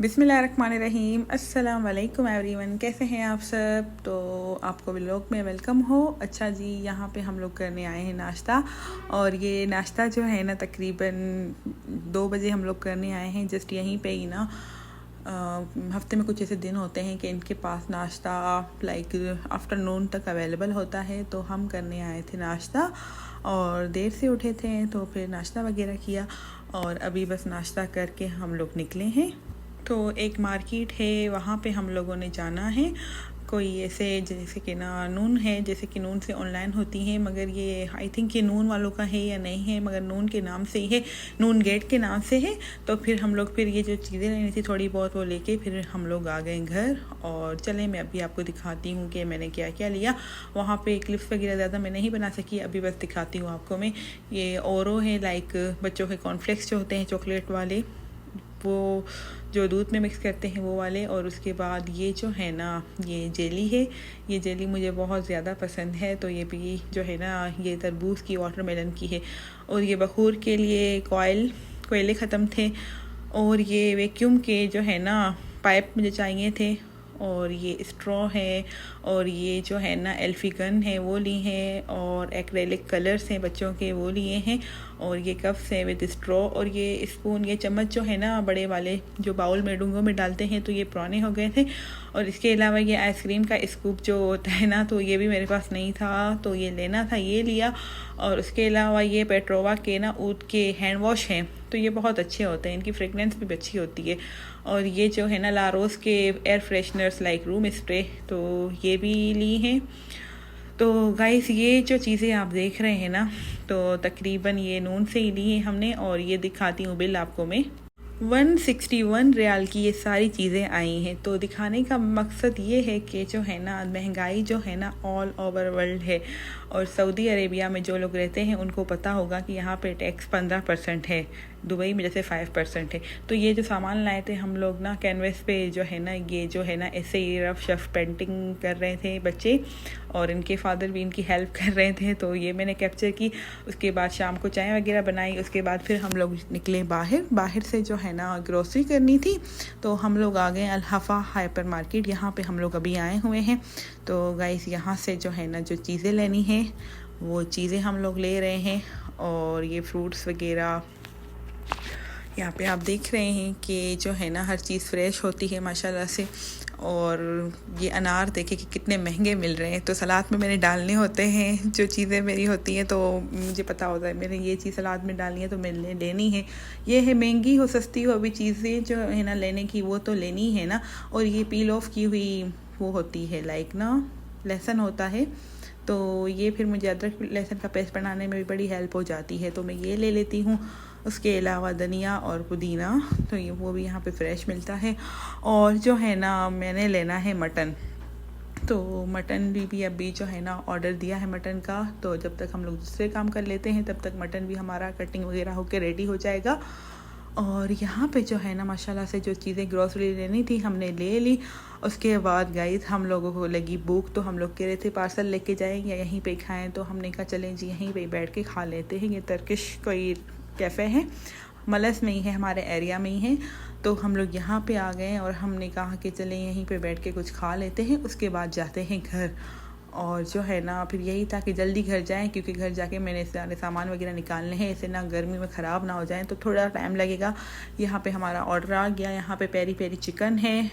बिस्मिल्लाहिर्रहमानिर्रहीम। अस्सलाम वालेकुम एवरीवन, कैसे हैं आप सब। तो आपको व्लॉग में वेलकम हो। अच्छा जी, यहाँ पे हम लोग करने आए हैं नाश्ता। और ये नाश्ता जो है ना तकरीबन 2 बजे हम लोग करने आए हैं। जस्ट यहीं पे ही ना हफ्ते में कुछ ऐसे दिन होते हैं कि इनके पास नाश्ता लाइक आफ्टरनून तक अवेलेबल होता है। तो हम करने आए थे नाश्ता और देर से उठे थे तो फिर नाश्ता वगैरह किया और अभी बस नाश्ता करके हम लोग निकले हैं। तो एक मार्केट है, वहाँ पे हम लोगों ने जाना है। कोई ऐसे जैसे कि ना नून है, जैसे कि नून से ऑनलाइन होती है, मगर ये आई थिंक ये नून वालों का है या नहीं है, मगर नून के नाम से ही है, नून गेट के नाम से है। तो फिर हम लोग फिर ये जो चीज़ें लेनी थी थोड़ी बहुत वो लेके फिर हम लोग आ गए घर। और चले मैं अभी आपको दिखाती हूँ कि मैंने क्या क्या लिया। वहाँ पे क्लिप्स वगैरह ज़्यादा मैं नहीं बना सकी, अभी बस दिखाती हूँ आपको मैं। ये ओरो है, लाइक बच्चों के कॉर्नफ्लेक्स जो होते हैं चॉकलेट वाले, वो जो दूध में मिक्स करते हैं वो वाले। और उसके बाद ये जो है ना ये जेली है, ये जेली मुझे बहुत ज़्यादा पसंद है। तो ये भी जो है ना ये तरबूज की वाटरमेलन की है। और ये बखूर के लिए कोयले ख़त्म थे। और ये वैक्यूम के जो है ना पाइप मुझे चाहिए थे। और ये स्ट्रॉ है, और ये जो है ना एल्फी गन है वो ली है, और एक्रेलिक कलर्स हैं बच्चों के वो लिए हैं, और ये कप्स हैं विद स्ट्रॉ। और ये स्पून, ये चम्मच जो है ना बड़े वाले जो बाउल में डूंगों में डालते हैं तो ये पुराने हो गए थे। और इसके अलावा ये आइसक्रीम का स्कूप जो होता है ना, तो ये भी मेरे पास नहीं था तो ये लेना था, ये लिया। और उसके अलावा ये पेट्रोवा के ना ऊद के हैंड वॉश हैं, तो ये बहुत अच्छे होते हैं, इनकी फ्रेगनेंस भी अच्छी होती है। और ये जो है ना लारोस के air fresheners like room spray, तो ये भी ली हैं। तो गाइस ये जो चीज़ें आप देख रहे हैं ना, तो तकरीबन ये नून से ही ली है हमने। और ये दिखाती हूँ बिल आपको मैं, 161 रियाल की ये सारी चीज़ें आई हैं। तो दिखाने का मकसद ये है कि जो है ना महंगाई जो है ना ऑल ओवर वर्ल्ड है। और सऊदी अरेबिया में जो लोग रहते हैं उनको पता होगा कि यहाँ पे टैक्स 15% है, दुबई में जैसे 5% है। तो ये जो सामान लाए थे हम लोग ना कैनवस पे जो है ना, ये जो है ना ऐसे ही रफ शफ पेंटिंग कर रहे थे बच्चे, और इनके फादर भी इनकी हेल्प कर रहे थे। तो ये मैंने कैप्चर की। उसके बाद शाम को चाय वगैरह बनाई। उसके बाद फिर हम लोग निकले बाहर से जो है ना ग्रोसरी करनी थी। तो हम लोग आ गए अल-हफ़ा हाइपर मार्केट, यहाँ पे हम लोग अभी आए हुए हैं। तो गाइस यहाँ से जो है ना जो चीज़ें लेनी है वो चीज़ें हम लोग ले रहे हैं। और ये फ्रूट्स वगैरह यहाँ पे आप देख रहे हैं कि जो है ना हर चीज़ फ्रेश होती है माशाल्लाह से। और ये अनार देखे कि कितने महंगे मिल रहे हैं। तो सलाद में मैंने डालने होते हैं जो चीज़ें मेरी होती हैं, तो मुझे पता होता है मैंने ये चीज़ सलाद में डालनी है तो मैंने लेनी है। ये है महंगी हो सस्ती हो, अभी चीज़ें जो है ना लेने की वो तो लेनी है ना। और ये पील ऑफ की हुई वो होती है लाइक ना लहसुन होता है, तो ये फिर मुझे अदरक लहसुन का पेस्ट बनाने में भी बड़ी हेल्प हो जाती है, तो मैं ये ले लेती हूँ। उसके अलावा धनिया और पुदीना, तो ये वो भी यहाँ पे फ्रेश मिलता है। और जो है ना मैंने लेना है मटन, तो मटन भी अभी जो है ना ऑर्डर दिया है मटन का। तो जब तक हम लोग दूसरे काम कर लेते हैं तब तक मटन भी हमारा कटिंग वगैरह होके रेडी हो जाएगा। और यहाँ पे जो है ना माशाल्लाह से जो चीज़ें ग्रॉसरी लेनी थी हमने ले ली। उसके बाद गाइस हम लोगों को लगी भूख, तो हम लोग कह रहे थे पार्सल लेके जाएंगे या यहीं पे खाएं। तो हमने कहा चलें जी यहीं पे बैठ के खा लेते हैं। ये टर्किश कोई कैफ़े है, मलस में ही है, हमारे एरिया में ही है। तो हम लोग यहाँ पे आ गए और हमने कहा कि चलें यहीं पे बैठ के कुछ खा लेते हैं, उसके बाद जाते हैं घर। और जो है ना फिर यही था कि जल्दी घर जाएं, क्योंकि घर जाके मैंने सारे सामान वगैरह निकालने हैं, ऐसे ना गर्मी में ख़राब ना हो जाएं, तो थोड़ा टाइम लगेगा। यहाँ पे हमारा ऑर्डर आ गया। यहाँ पे पेरी पेरी चिकन है,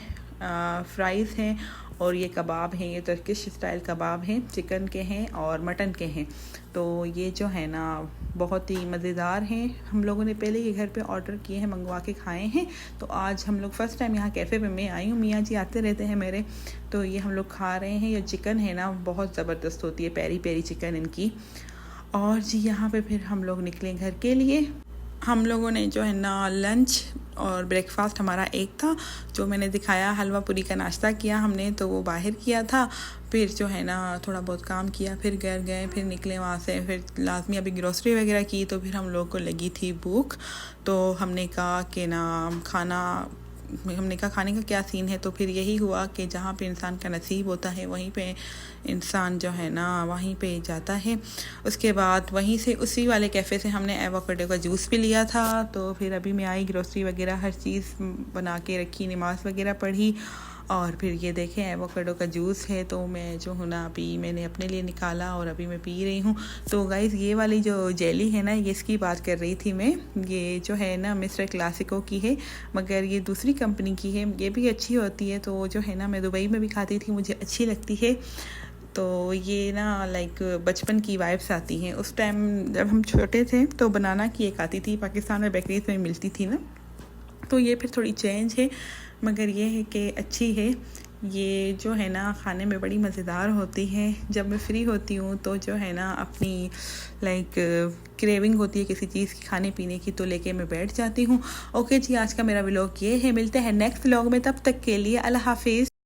फ्राइज़ हैं, और ये कबाब हैं, ये टर्किश स्टाइल कबाब हैं, चिकन के हैं और मटन के हैं। तो ये जो है ना बहुत ही मज़ेदार हैं। हम लोगों ने पहले ये घर पे ऑर्डर किए हैं, मंगवा के खाए हैं। तो आज हम लोग फ़र्स्ट टाइम यहाँ कैफ़े पे मैं आई हूँ, मियाँ जी आते रहते हैं मेरे। तो ये हम लोग खा रहे हैं। ये चिकन है ना बहुत ज़बरदस्त होती है, पेरी पेरी चिकन इनकी। और जी यहाँ पे फिर हम लोग निकले घर के लिए। हम लोगों ने जो है ना लंच और ब्रेकफास्ट हमारा एक था, जो मैंने दिखाया हलवा पूरी का नाश्ता किया हमने, तो वो बाहर किया था। फिर जो है ना थोड़ा बहुत काम किया, फिर घर गए, फिर निकले वहाँ से, फिर लाजमी अभी ग्रोसरी वगैरह की। तो फिर हम लोग को लगी थी भूख, तो हमने कहा कि ना खाना हमने कहा खाने का क्या सीन है, तो फिर यही हुआ कि जहाँ पे इंसान का नसीब होता है वहीं पे इंसान जो है ना वहीं पे जाता है। उसके बाद वहीं से उसी वाले कैफ़े से हमने एवोकाडो का जूस भी लिया था। तो फिर अभी मैं आई, ग्रोसरी वगैरह हर चीज़ बना के रखी, नमाज़ वगैरह पढ़ी, और फिर ये देखें एवोकाडो का जूस है। तो मैं जो हूँ ना अभी मैंने अपने लिए निकाला और अभी मैं पी रही हूँ। तो गाइज़ ये वाली जो जेली है ना, ये इसकी बात कर रही थी मैं, ये जो है ना मिस्टर क्लासिको की है, मगर ये दूसरी कंपनी की है, ये भी अच्छी होती है। तो जो है ना मैं दुबई में भी खाती थी, मुझे अच्छी लगती है। तो ये ना लाइक बचपन की वाइब्स आती हैं। उस टाइम जब हम छोटे थे तो बनाना की एक आती थी, पाकिस्तान में बेकरीज में मिलती थी ना, तो ये फिर थोड़ी चेंज है, मगर ये है कि अच्छी है। ये जो है ना खाने में बड़ी मज़ेदार होती है। जब मैं फ्री होती हूँ तो जो है ना अपनी लाइक क्रेविंग होती है किसी चीज़ की खाने पीने की, तो लेके मैं बैठ जाती हूँ। ओके जी, आज का मेरा व्लॉग ये है, मिलते हैं नेक्स्ट व्लॉग में, तब तक के लिए अल्लाह हाफिज़।